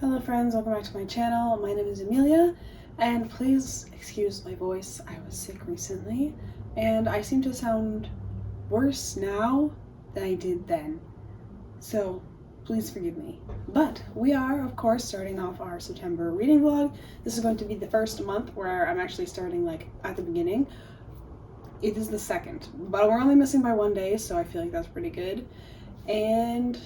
Hello friends, welcome back to my channel. My name is Amelia, and please excuse my voice. I was sick recently, and I seem to sound worse now than I did then. So please forgive me. But we are, of course, starting off our September reading vlog. This is going to be the first month where I'm actually starting like at the beginning. It is the second, but we're only missing by one day, so I feel like that's pretty good. And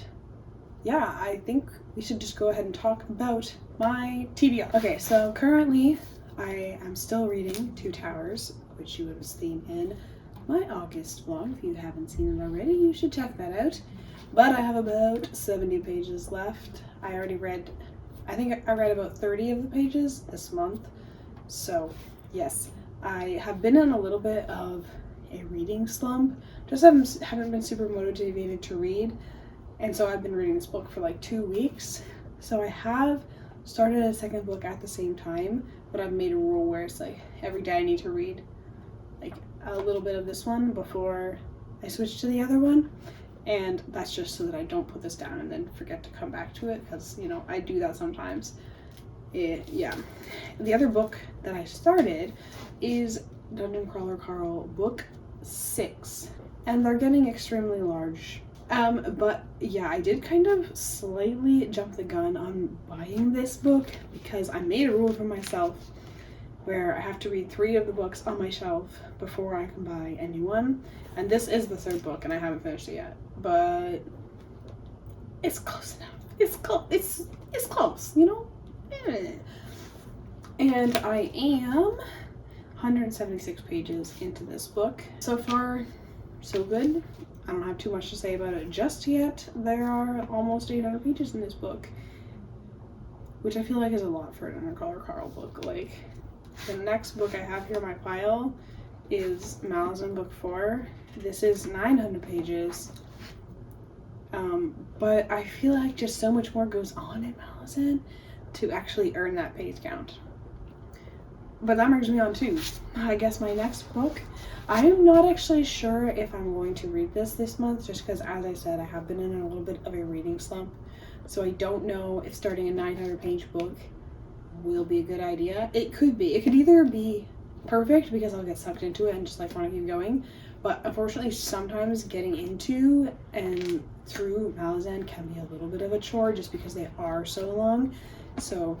yeah, I think we should just go ahead and talk about my TBR. Okay, so currently I am still reading Two Towers, which you would have seen in my August vlog. If you haven't seen it already, you should check that out. But I have about 70 pages left. I think I read about 30 of the pages this month. So yes, I have been in a little bit of a reading slump. Just haven't been super motivated to read. And so I've been reading this book for like 2 weeks. So I have started a second book at the same time, but I've made a rule where it's like every day I need to read like a little bit of this one before I switch to the other one. And that's just so that I don't put this down and then forget to come back to it, because, you know, I do that sometimes. Yeah. The other book that I started is Dungeon Crawler Carl book 6. And they're getting extremely large. But yeah, I did kind of slightly jump the gun on buying this book because I made a rule for myself where I have to read 3 of the books on my shelf before I can buy a new one. And this is the 3rd book and I haven't finished it yet, but it's close enough. It's close, you know? And I am 176 pages into this book. So far, so good. I don't have too much to say about it just yet. There are almost 800 pages in this book, which I feel like is a lot for an Undercolor Carl book. Like, the next book I have here in my pile is Malazan book 4. This is 900 pages. But I feel like just so much more goes on in Malazan to actually earn that page count. But that brings me on to, I guess, my next book. I'm not actually sure if I'm going to read this month, just because, as I said, I have been in a little bit of a reading slump. So I don't know if starting a 900-page book will be a good idea. It could be. It could either be perfect because I'll get sucked into it and just like want to keep going. But unfortunately, sometimes getting into and through Malazan can be a little bit of a chore just because they are so long. So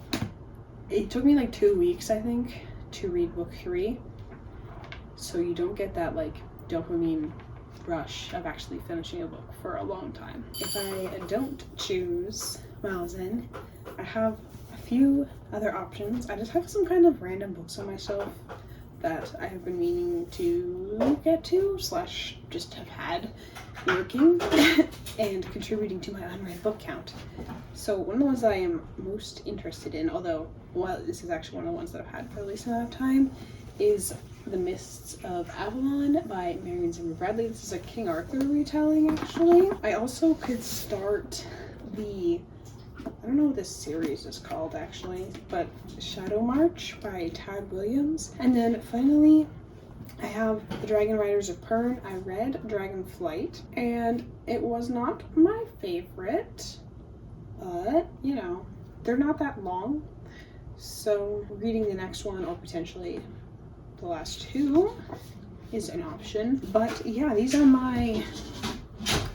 it took me like 2 weeks, I think, to read book 3. So you don't get that like dopamine rush of actually finishing a book for a long time. If I don't choose Malazan, I have a few other options. I just have some kind of random books on my shelf that I have been meaning to get to, slash just have had working and contributing to my unread book count. So one of the ones that I am most interested in, although, well, this is actually one of the ones that I've had for the least amount of time, is The Mists of Avalon by Marion Zimmer Bradley. This is a King Arthur retelling, actually. I also could start I don't know what this series is called, actually, but Shadow March by Tad Williams. And then finally, I have The Dragon Riders of Pern. I read Dragonflight, and it was not my favorite, but, you know, they're not that long. So reading the next one, or potentially the last 2, is an option. But yeah, these are my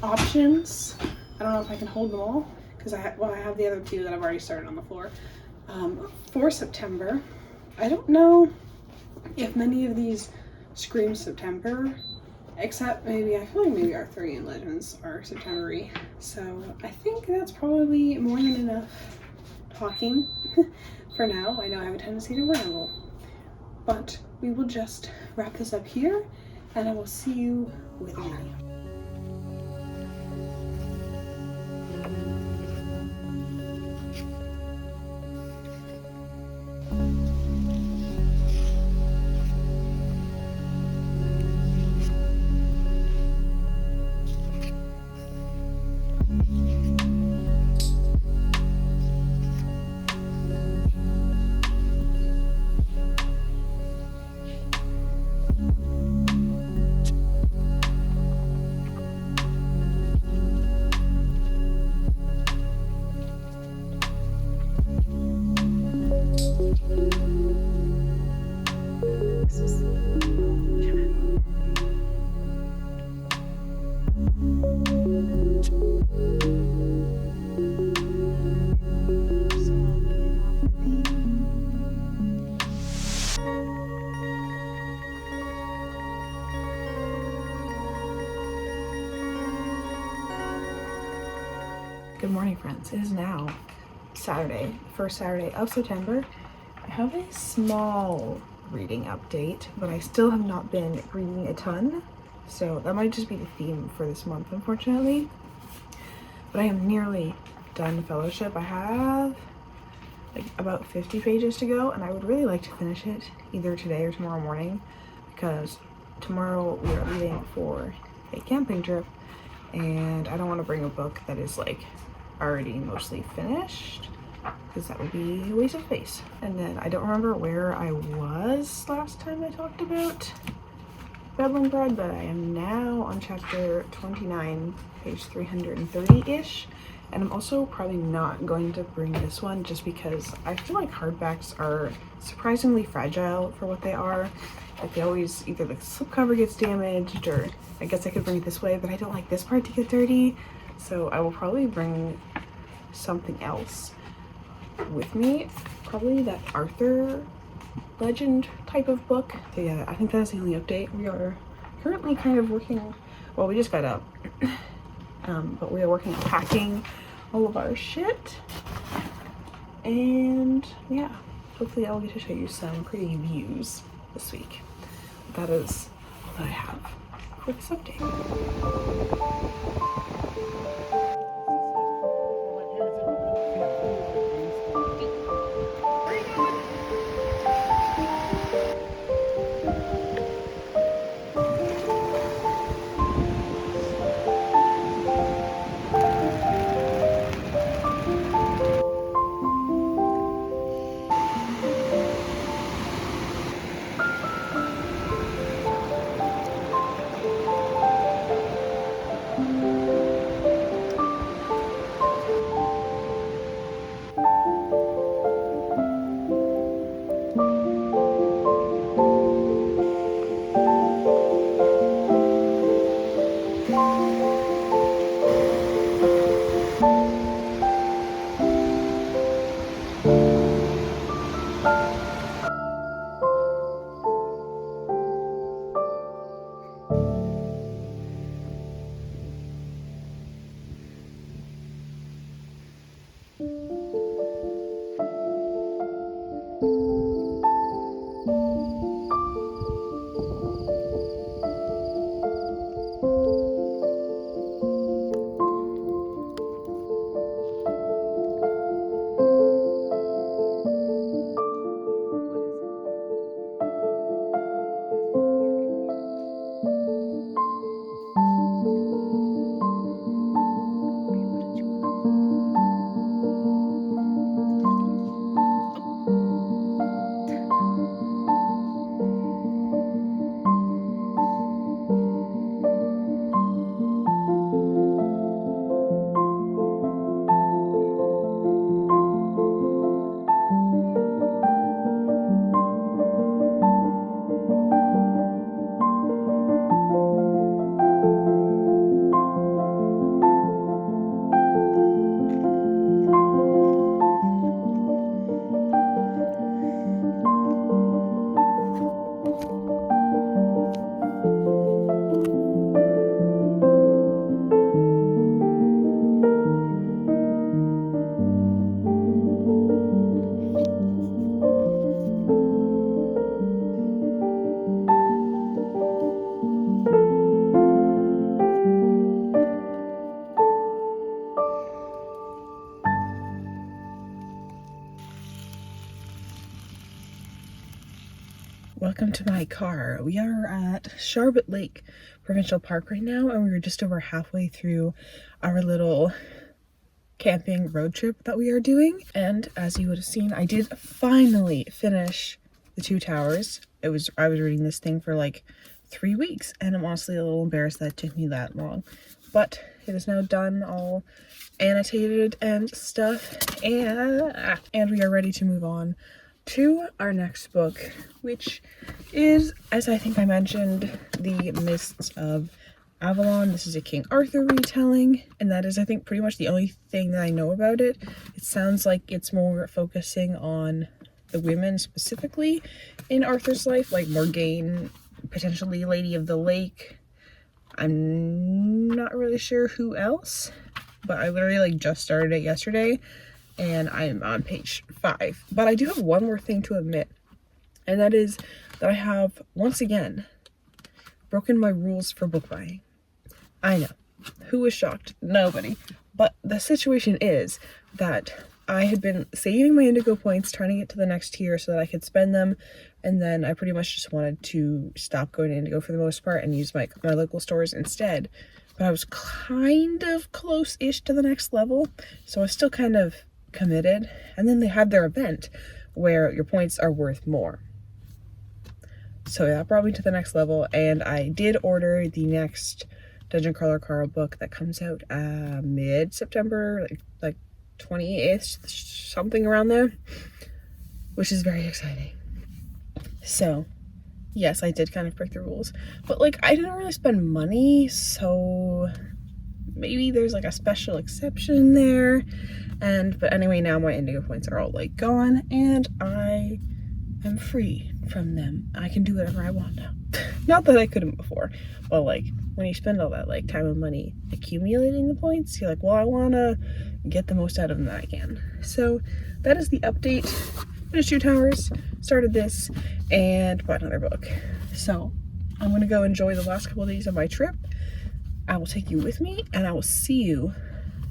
options. I don't know if I can hold them all, because I have the other 2 that I've already started on the floor. For September, I don't know if many of these scream September, except maybe, I feel like maybe Arthurian Legends are September-y. So I think that's probably more than enough talking for now. I know I have a tendency to ramble, but we will just wrap this up here, and I will see you with Amelia. Good morning, friends. It is now Saturday, first Saturday of September. I have a small reading update, but I still have not been reading a ton, so that might just be the theme for this month, unfortunately. But I am nearly done fellowship. I have like about 50 pages to go, and I would really like to finish it either today or tomorrow morning, because tomorrow we are leaving for a camping trip, and I don't want to bring a book that is like already mostly finished, because that would be a waste of space. And then I don't remember where I was last time I talked about Bedlam Bread, but I am now on chapter 29, page 330-ish. And I'm also probably not going to bring this one just because I feel like hardbacks are surprisingly fragile for what they are. Like they always, either the slipcover gets damaged, or I guess I could bring it this way, but I don't like this part to get dirty. So I will probably bring something else with me, probably that Arthur legend type of book. So yeah, I think that's the only update. We are currently kind of working, well, we just got up, but we are working on packing all of our shit. And yeah, hopefully I'll get to show you some pretty views this week. That is all that I have for this update. Welcome to my car. We are at Charlotte Lake Provincial Park right now, and we're just over halfway through our little camping road trip that we are doing. And as you would have seen, I did finally finish the 2 towers. I was reading this thing for like 3 weeks, and I'm honestly a little embarrassed that it took me that long. But it is now done, all annotated and stuff, and we are ready to move on to our next book, which is, as I think I mentioned, The Mists of Avalon. This is a King Arthur retelling, and that is, I think, pretty much the only thing that I know about it. It sounds like it's more focusing on the women specifically in Arthur's life, like Morgane, potentially Lady of the Lake. I'm not really sure who else, but I literally like just started it yesterday and I'm on page 5. But I do have one more thing to admit, and that is that I have once again broken my rules for book buying. I know. Who was shocked? Nobody. But the situation is that I had been saving my indigo points, trying to get to the next tier so that I could spend them, and then I pretty much just wanted to stop going to indigo for the most part and use my local stores instead. But I was kind of close-ish to the next level, so I was still kind of committed. And then they had their event where your points are worth more. So that brought me to the next level, and I did order the next Dungeon Crawler Carl book that comes out mid-September, like 28th, something around there, which is very exciting. So yes, I did kind of break the rules, but like I didn't really spend money, so maybe there's like a special exception there. But anyway, now my indigo points are all like gone and I am free from them. I can do whatever I want now. Not that I couldn't before, but like when you spend all that like time and money accumulating the points, you're like, well, I want to get the most out of them that I can. So that is the update. Finished 2 towers, started this, and bought another book. So I'm gonna go enjoy the last couple of days of my trip. I will take you with me, and I will see you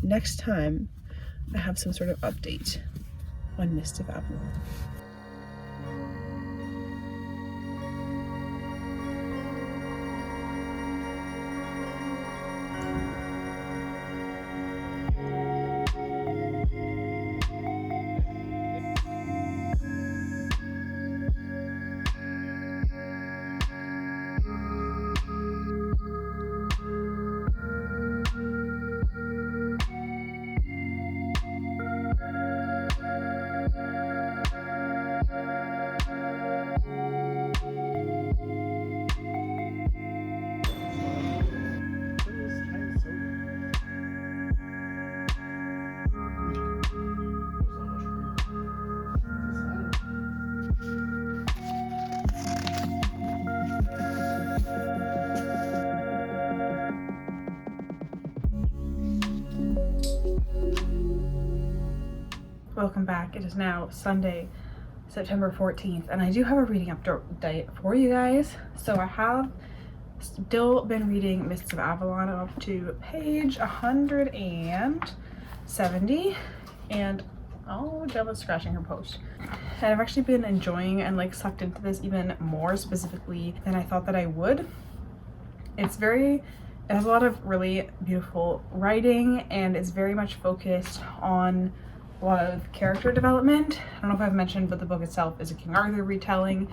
next time I have some sort of update on Mists of Avalon. Welcome back. It is now Sunday, September 14th, and I do have a reading update for you guys. So I have still been reading Mists of Avalon up to page 170, and oh, Jella's scratching her post. And I've actually been enjoying and like sucked into this even more specifically than I thought that I would. It has a lot of really beautiful writing, and it's very much focused on a lot of character development. I don't know if I've mentioned, but the book itself is a King Arthur retelling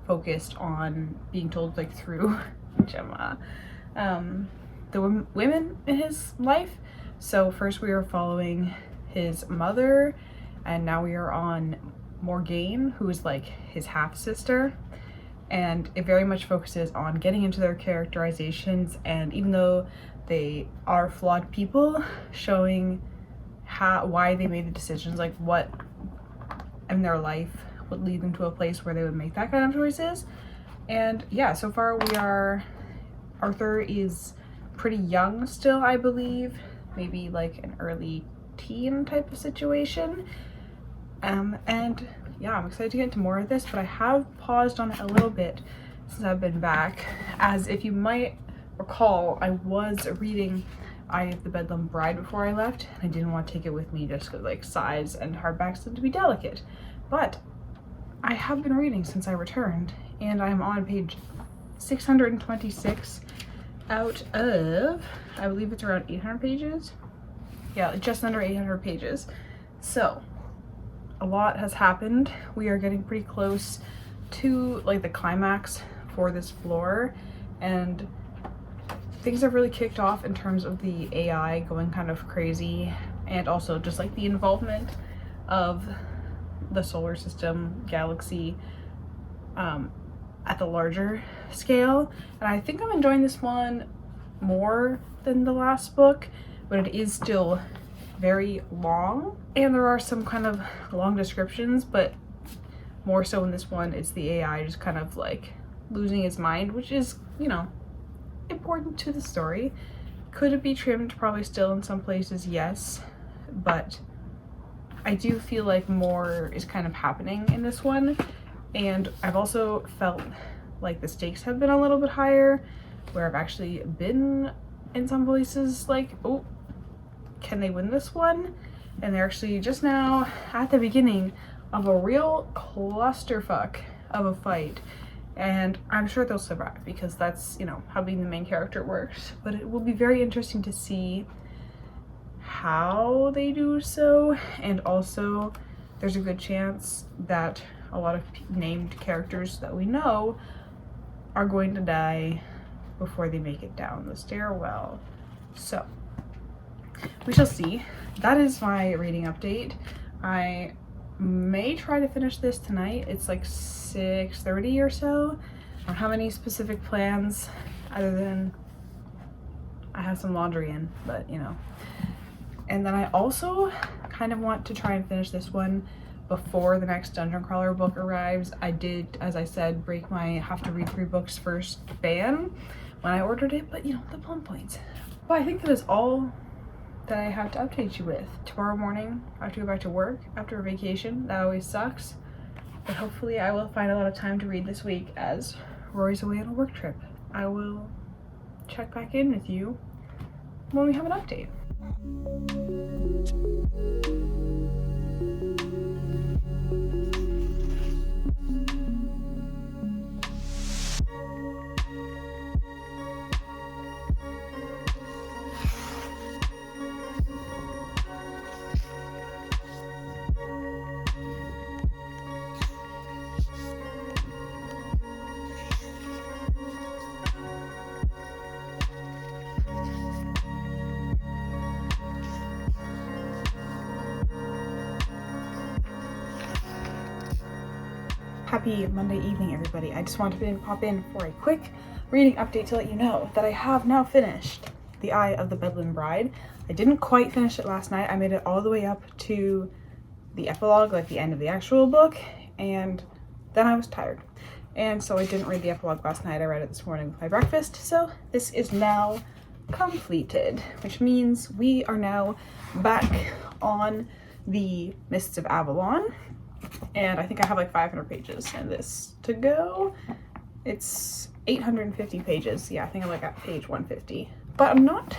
focused on being told like through Gemma, the women in his life. So first we are following his mother, and now we are on Morgane, who is like his half-sister, and it very much focuses on getting into their characterizations, and even though they are flawed people, showing why they made the decisions, like what in their life would lead them to a place where they would make that kind of choices. And yeah, so far Arthur is pretty young still, I believe, maybe like an early teen type of situation. And yeah, I'm excited to get into more of this, but I have paused on it a little bit since I've been back, as if you might recall, I was reading Eye of the Bedlam Bride before I left, and I didn't want to take it with me just because like size and hardbacks tend to be delicate. But I have been reading since I returned, and I'm on page 626 out of, I believe it's around 800 pages. Yeah, just under 800 pages. So a lot has happened. We are getting pretty close to like the climax for this floor, and things have really kicked off in terms of the AI going kind of crazy, and also just like the involvement of the solar system, galaxy, at the larger scale. And I think I'm enjoying this one more than the last book, but it is still very long. And there are some kind of long descriptions, but more so in this one, it's the AI just kind of like losing its mind, which is, you know, important to the story. Could it be trimmed? Probably still in some places, yes, but I do feel like more is kind of happening in this one. And I've also felt like the stakes have been a little bit higher, where I've actually been in some places like, oh, can they win this one? And they're actually just now at the beginning of a real clusterfuck of a fight. And I'm sure they'll survive because that's, you know, how being the main character works. But it will be very interesting to see how they do so. And also, there's a good chance that a lot of named characters that we know are going to die before they make it down the stairwell. So, we shall see. That is my reading update. I may try to finish this tonight. It's like 6:30 or so. I don't have any specific plans other than I have some laundry in, but you know. And then I also kind of want to try and finish this one before the next Dungeon Crawler book arrives. I did, as I said, break my have to read 3 books first ban when I ordered it, but you know, the plum points. But I think that is all that I have to update you with. Tomorrow morning I have to go back to work after a vacation. That always sucks, but hopefully I will find a lot of time to read this week as Rory's away on a work trip. I will check back in with you when we have an update. Happy Monday evening, everybody. I just wanted to pop in for a quick reading update to let you know that I have now finished The Eye of the Bedouin Bride. I didn't quite finish it last night. I made it all the way up to the epilogue, like the end of the actual book, and then I was tired. And so I didn't read the epilogue last night. I read it this morning with my breakfast. So this is now completed, which means we are now back on the Mists of Avalon. And I think I have like 500 pages in this to go. It's 850 pages. Yeah, I think I'm like at page 150. But I'm not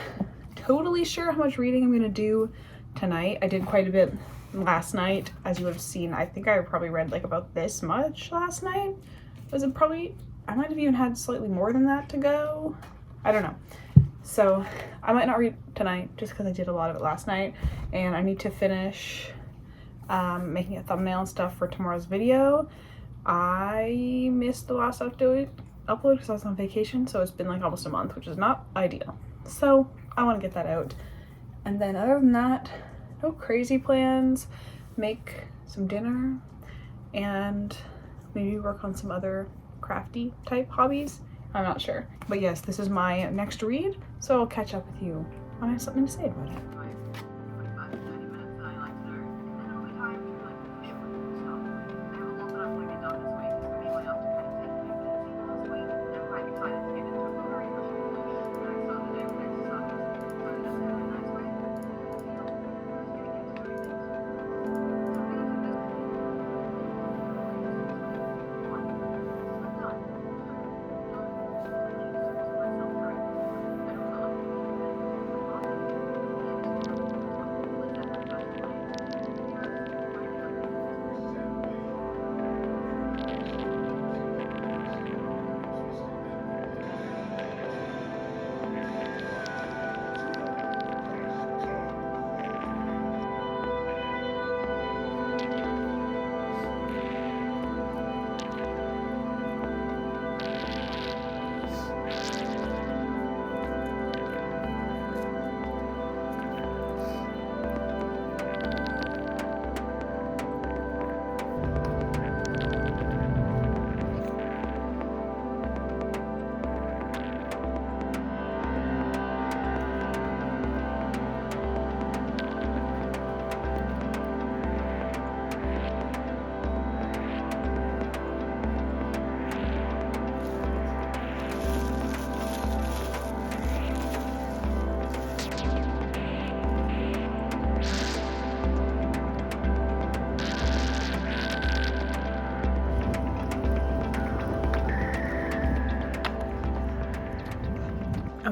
totally sure how much reading I'm gonna do tonight. I did quite a bit last night, as you would have seen. I think I probably read like about this much last night. Was it probably, I might have even had slightly more than that to go. I don't know. So I might not read tonight just because I did a lot of it last night, and I need to finish making a thumbnail and stuff for tomorrow's video. I missed the last upload because I was on vacation, so it's been like almost a month, which is not ideal. So I want to get that out. And then other than that, no crazy plans. Make some dinner and maybe work on some other crafty type hobbies. I'm not sure. But yes, this is my next read, so I'll catch up with you when I have something to say about it.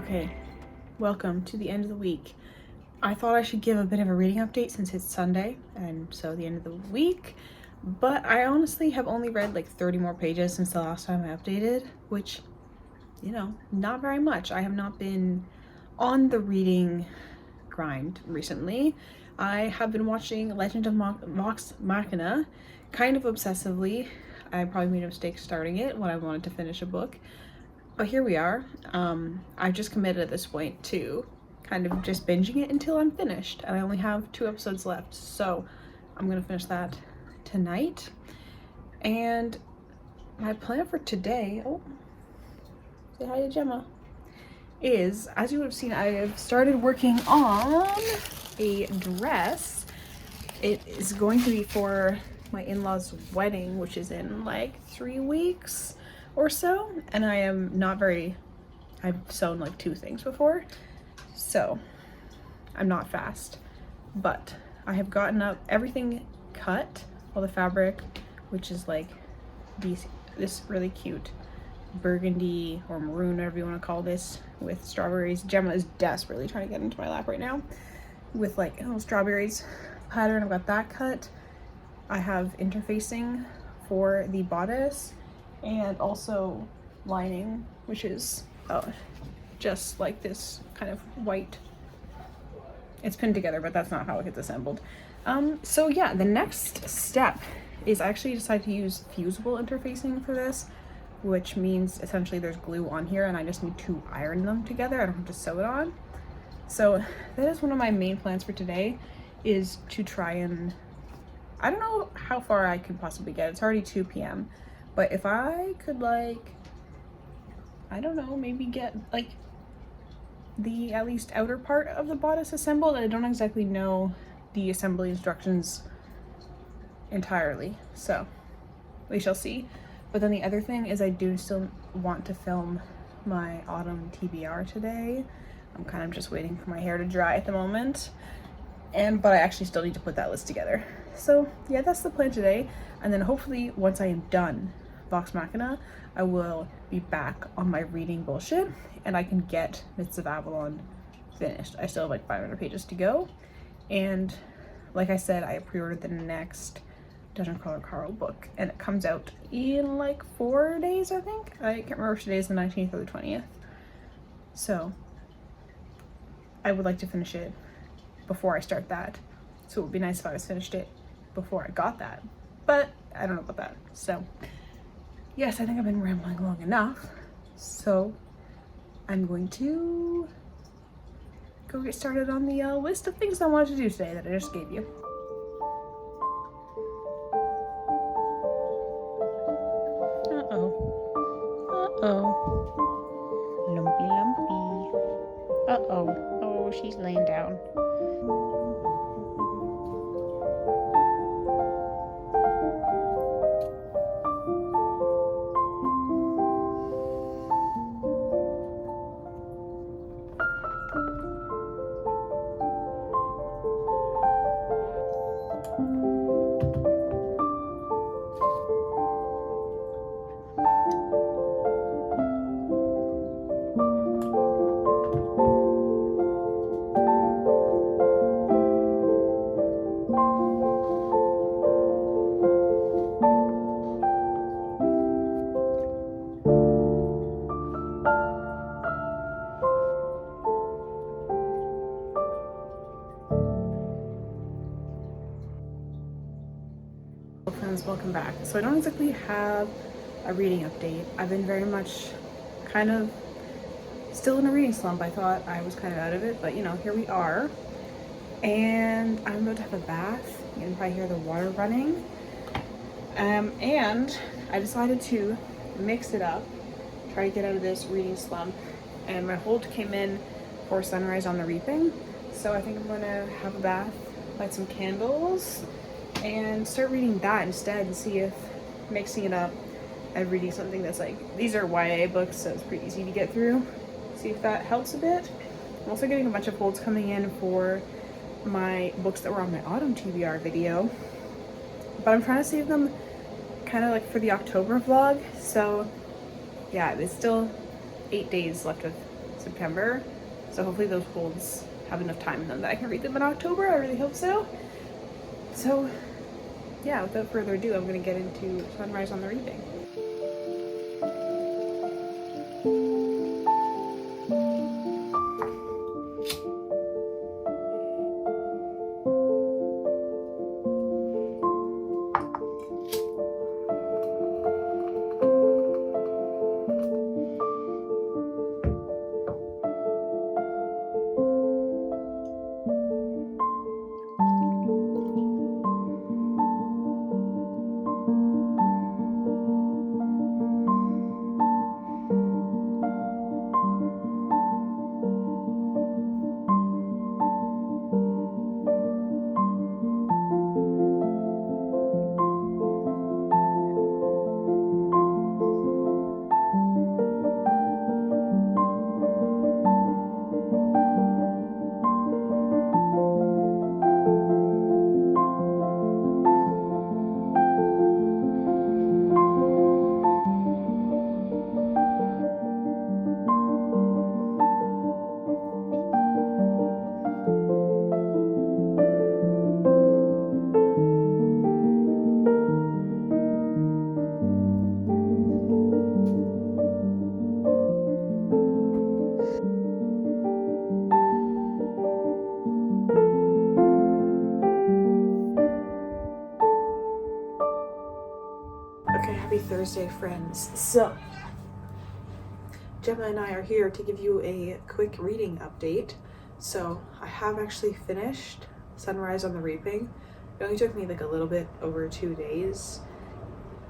Okay, welcome to the end of the week. I thought I should give a bit of a reading update since it's Sunday, and so the end of the week, but I honestly have only read like 30 more pages since the last time I updated, which, you know, not very much. I have not been on the reading grind recently. I have been watching Legend of Vox Machina kind of obsessively. I probably made a mistake starting it when I wanted to finish a book, but here we are. I've just committed at this point to kind of just binging it until I'm finished, and I only have 2 episodes left, so I'm gonna finish that tonight. And my plan for today, oh, say hi to Gemma, is, as you would have seen, I have started working on a dress. It is going to be for my in-laws' wedding, which is in like 3 weeks or so, and I am not very, I've sewn like 2 things before, so I'm not fast, but I have gotten up everything cut, all the fabric, which is like this really cute burgundy or maroon, whatever you want to call this, with strawberries. Gemma is desperately trying to get into my lap right now with like strawberries pattern. I've got that cut. I have interfacing for the bodice and also lining, which is just like this kind of white. It's pinned together, but that's not how it gets assembled. So yeah, the next step is I actually decided to use fusible interfacing for this, which means essentially there's glue on here and I just need to iron them together. I don't have to sew it on. So that is one of my main plans for today, is to try and, I don't know how far I could possibly get. It's already 2 p.m. But if I could, like, I don't know, maybe get like the at least outer part of the bodice assembled. I don't exactly know the assembly instructions entirely, so we shall see. But then the other thing is I do still want to film my autumn TBR today. I'm kind of just waiting for my hair to dry at the moment, but I actually still need to put that list together. So yeah, that's the plan today, and then hopefully once I am done Vox Machina, I will be back on my reading bullshit and I can get Myths of Avalon finished. I still have like 500 pages to go, and like I said, I pre-ordered the next Dungeon Crawler Carl book, and it comes out in like 4 days, I think. I can't remember if today is the 19th or the 20th. So I would like to finish it before I start that. So it would be nice if I was finished it before I got that, but I don't know about that. So yes, I think I've been rambling long enough. So I'm going to go get started on the list of things I wanted to do today that I just gave you. Lumpy, lumpy. Oh, she's laying down. Friends, welcome back. So I don't exactly have a reading update. I've been very much kind of still in a reading slump. I thought I was kind of out of it, but you know, here we are. And I'm about to have a bath. You can probably hear the water running. And I decided to mix it up, try to get out of this reading slump. And my hold came in for Sunrise on the Reaping. So I think I'm gonna have a bath, light some candles, and start reading that instead, and see if mixing it up and reading something that's like, these are YA books, so it's pretty easy to get through, see if that helps a bit. I'm also getting a bunch of holds coming in for my books that were on my autumn TBR video, but I'm trying to save them kind of like for the October vlog. So yeah, there's still 8 days left of September. So hopefully those holds have enough time in them that I can read them in October. I really hope so. So yeah, without further ado, I'm going to get into Sunrise on the Reaping. Okay, happy Thursday, friends. So, Gemma and I are here to give you a quick reading update. So, I have actually finished Sunrise on the Reaping. It only took me like a little bit over 2 days.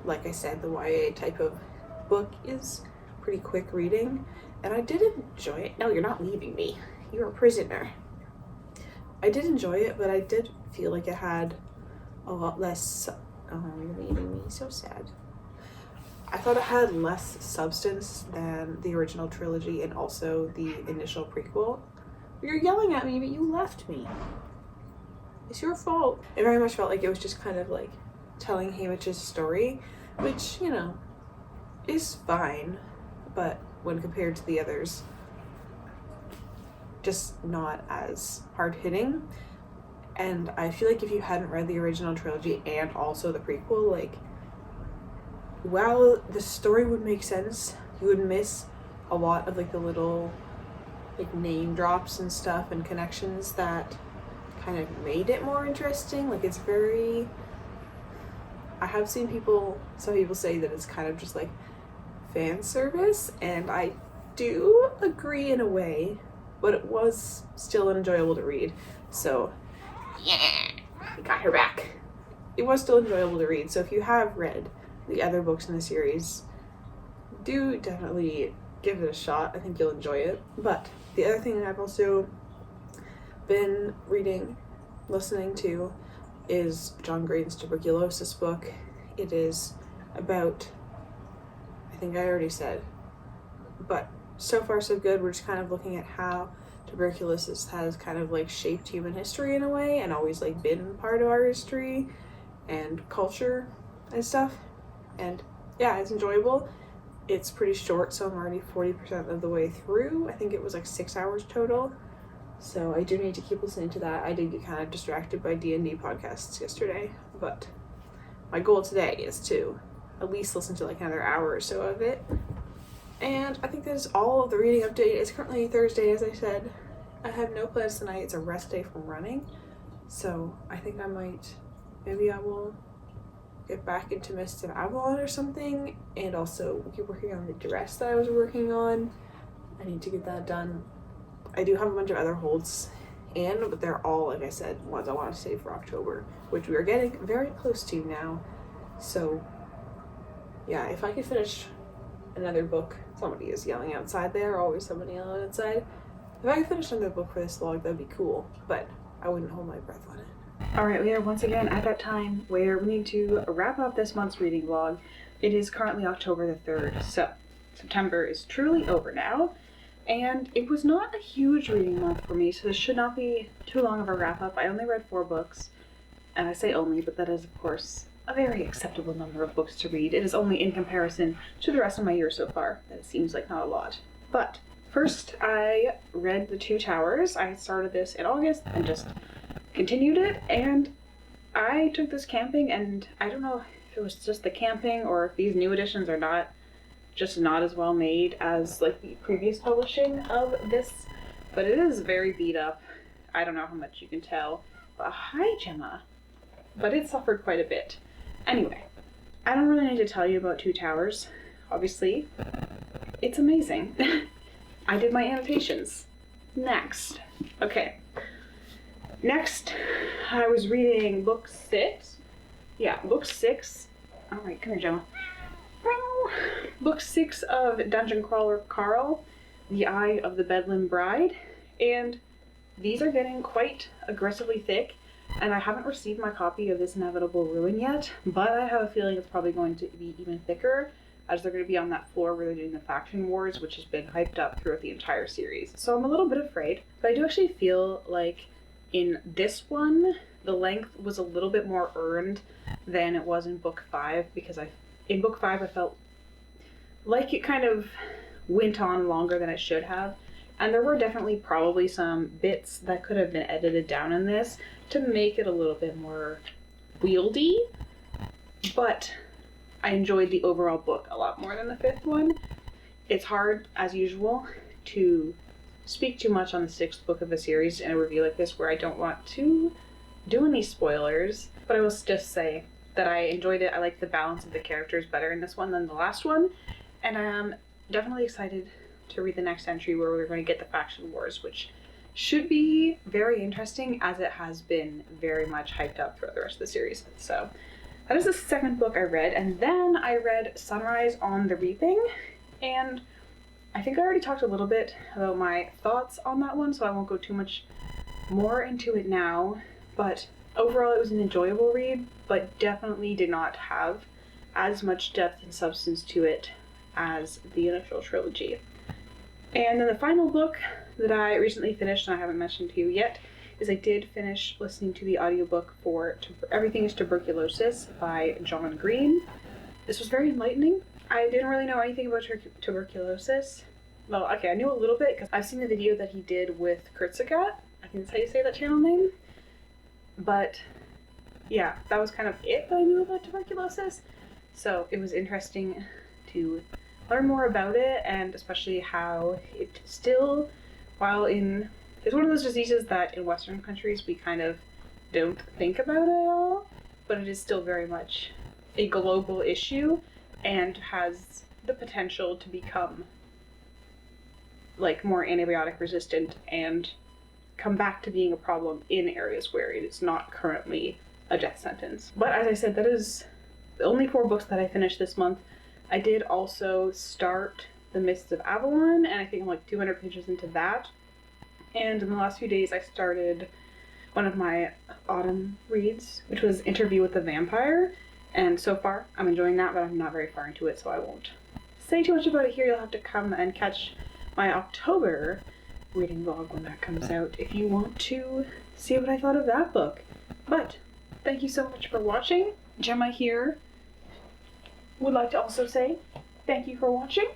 Like I said, the YA type of book is pretty quick reading, and I did enjoy it. No, you're not leaving me. You're a prisoner. I did enjoy it, but I did feel like it had a lot less. Oh, you're leaving me. So sad. I thought it had less substance than the original trilogy and also the initial prequel. You're yelling at me, but you left me. It's your fault. It very much felt like it was just kind of like telling Haymitch's story, which, you know, is fine, but when compared to the others, just not as hard-hitting. And I feel like if you hadn't read the original trilogy and also the prequel, like, while the story would make sense, you would miss a lot of like the little like name drops and stuff and connections that kind of made it more interesting. Like, it's very, I have seen some people say that it's kind of just like fan service, and I do agree in a way, but it was still enjoyable to read. So yeah, I got her back. It was still enjoyable to read. So if you have read the other books in the series, do definitely give it a shot. I think you'll enjoy it. But the other thing I've also been listening to is John Green's tuberculosis book. It is about, I think I already said, but so far so good. We're just kind of looking at how tuberculosis has kind of like shaped human history in a way and always like been part of our history and culture and stuff. And yeah, it's enjoyable. It's pretty short, so I'm already 40% of the way through. I think it was like 6 hours total. So I do need to keep listening to that. I did get kind of distracted by D&D podcasts yesterday, but my goal today is to at least listen to like another hour or so of it. And I think that is all of the reading update. It's currently Thursday, as I said. I have no plans tonight. It's a rest day from running. So I think maybe I will get back into Mists of Avalon or something, and also keep working on the dress that I was working on. I need to get that done. I do have a bunch of other holds in, but they're all, like I said, ones I want to save for October, which we are getting very close to now. So yeah, if I could finish another book, somebody is yelling outside there, always somebody yelling outside. If I could finish another book for this vlog, that'd be cool, but I wouldn't hold my breath on it. Alright, we are once again at that time where we need to wrap up this month's reading vlog. It is currently October the 3rd, so September is truly over now, and it was not a huge reading month for me, so this should not be too long of a wrap up. I only read 4 books, and I say only, but that is of course a very acceptable number of books to read. It is only in comparison to the rest of my year so far that it seems like not a lot. But First, I read The Two Towers. I started this in August and just continued it, and I took this camping, and I don't know if it was just the camping or if these new editions are not as well made as like the previous publishing of this, but it is very beat up. I don't know how much you can tell. But hi, Gemma. But it suffered quite a bit. Anyway, I don't really need to tell you about Two Towers. Obviously, it's amazing. I did my annotations. Next. Okay. Next, I was reading book 6. Yeah, book 6. Alright, come here, Gemma. Book 6 of Dungeon Crawler Carl, The Eye of the Bedlam Bride. And these are getting quite aggressively thick, and I haven't received my copy of This Inevitable Ruin yet, but I have a feeling it's probably going to be even thicker, as they're going to be on that floor where they're doing the faction wars, which has been hyped up throughout the entire series. So I'm a little bit afraid, but I do actually feel like in this one, the length was a little bit more earned than it was in book 5, because in book 5 I felt like it kind of went on longer than it should have, and there were definitely probably some bits that could have been edited down in this to make it a little bit more wieldy, but I enjoyed the overall book a lot more than the 5th one. It's hard, as usual, to speak too much on the 6th book of a series in a review like this where I don't want to do any spoilers, but I will just say that I enjoyed it. I like the balance of the characters better in this one than the last one, and I am definitely excited to read the next entry where we're going to get the faction wars, which should be very interesting, as it has been very much hyped up throughout the rest of the series. So that is the 2nd book I read, and then I read Sunrise on the Reaping, and I think I already talked a little bit about my thoughts on that one, so I won't go too much more into it now, but overall it was an enjoyable read, but definitely did not have as much depth and substance to it as the initial trilogy. And then the final book that I recently finished, and I haven't mentioned to you yet, is I did finish listening to the audiobook for Everything is Tuberculosis by John Green. This was very enlightening. I didn't really know anything about tuberculosis. Well, okay, I knew a little bit because I've seen the video that he did with Kurtzagat. I think that's how you say that channel name. But yeah, that was kind of it that I knew about tuberculosis. So it was interesting to learn more about it, and especially how it still, it's one of those diseases that in Western countries we kind of don't think about it at all, but it is still very much a global issue and has the potential to become like more antibiotic resistant and come back to being a problem in areas where it is not currently a death sentence. But as I said, that is the only 4 books that I finished this month. I did also start The Mists of Avalon, and I think I'm like 200 pages into that. And in the last few days I started one of my autumn reads, which was Interview with the Vampire, and so far I'm enjoying that, but I'm not very far into it, so I won't say too much about it here. You'll have to come and catch my October reading vlog when that comes out if you want to see what I thought of that book. But thank you so much for watching. Gemma here would like to also say thank you for watching.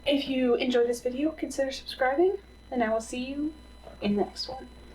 If you enjoyed this video, consider subscribing, and I will see you in the next one.